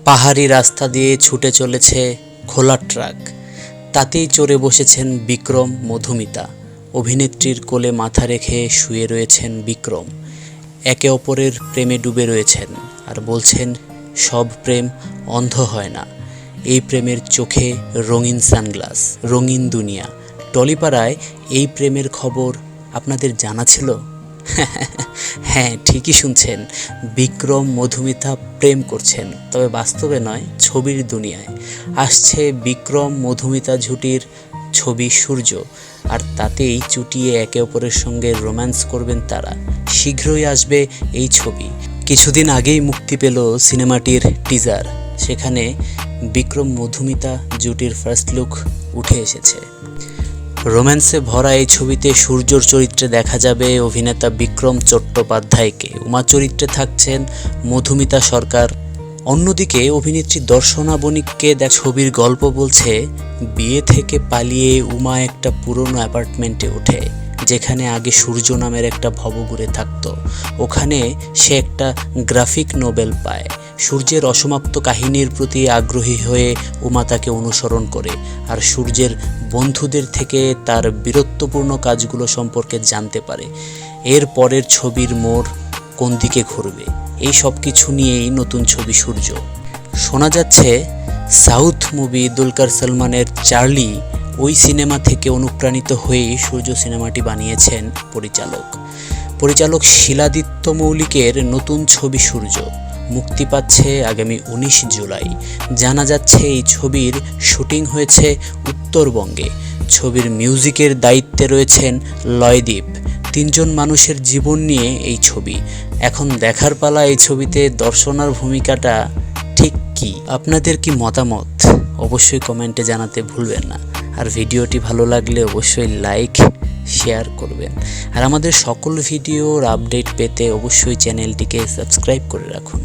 পাহাড়ি রাস্তা দিয়ে ছুটে চলেছে খোলা ট্রাক, তাতেই চড়ে বসেছেন বিক্রম মধুমিতা। অভিনেত্রীর কোলে মাথা রেখে শুয়ে রয়েছেন বিক্রম। একে অপরের প্রেমে ডুবে রয়েছেন আর বলছেন, সব প্রেম অন্ধ হয় না, এই প্রেমের চোখে রঙিন সানগ্লাস, রঙিন দুনিয়া। টলিপাড়ায় এই প্রেমের খবর আপনাদের জানা ছিল? হ্যাঁ, ঠিকই শুনছেন, বিক্রম মধুমিতা প্রেম করছেন, তবে বাস্তবে নয়, ছবির দুনিয়ায়। আসছে বিক্রম মধুমিতা জুটির ছবি সূর্য, আর তাতেই চুটিয়ে একে অপরের সঙ্গে রোম্যান্স করবেন তারা। শীঘ্রই আসবে এই ছবি। কিছুদিন আগেই মুক্তি পেল সিনেমাটির টিজার, সেখানে বিক্রম মধুমিতা জুটির ফার্স্ট লুক উঠে এসেছে। রোম্যান্সে ভরা এই ছবিতে সূর্যর চরিত্রে দেখা যাবে অভিনেতা বিক্রম চট্টোপাধ্যায়কে। উমা চরিত্রে থাকছেন মধুমিতা সরকার। অন্যদিকে অভিনেত্রী দর্শনা বণিককে ছবির গল্প বলছে, বিয়ে থেকে পালিয়ে উমা একটা পুরনো অ্যাপার্টমেন্টে ওঠে, যেখানে আগে সূর্য নামের একটা ভবঘুরে থাকতো। ওখানে সে একটা গ্রাফিক নোবেল পায়। সূর্যের অসমাপ্ত কাহিনীর প্রতি আগ্রহী হয়ে উমা তাকে অনুসরণ করে, আর সূর্যের বন্ধুদের থেকে তার বীরত্বপূর্ণ কাজগুলো সম্পর্কে জানতে পারে। এর পরের ছবির মোড় কোন দিকে ঘুরবে, এই সব কিছু নিয়েই নতুন ছবি সূর্য। শোনা যাচ্ছে সাউথ মুভি দুলকার সালমানের চার্লি, ওই সিনেমা থেকে অনুপ্রাণিত হয়েই সূর্য সিনেমাটি বানিয়েছেন পরিচালক শিলাদিত্য মৌলিকের নতুন ছবি সূর্য মুক্তি পাচ্ছে আগামী 19 জুলাই। জানা যাচ্ছে এই ছবির শুটিং হয়েছে উত্তরবঙ্গে। ছবির মিউজিকের দায়িত্বে রয়েছেন লয়দীপ। 3 জন মানুষের জীবন নিয়ে এই ছবি। এখন দেখার পালা এই ছবিতে দর্শনার ভূমিকাটা ঠিক কি। আপনাদের কি মতামত অবশ্যই কমেন্টে জানাতে ভুলবেন না। আর ভিডিওটি ভালো লাগলে অবশ্যই লাইক শেয়ার করবেন। আর আমাদের সকল ভিডিওর আপডেট পেতে অবশ্যই চ্যানেলটিকে সাবস্ক্রাইব করে রাখুন।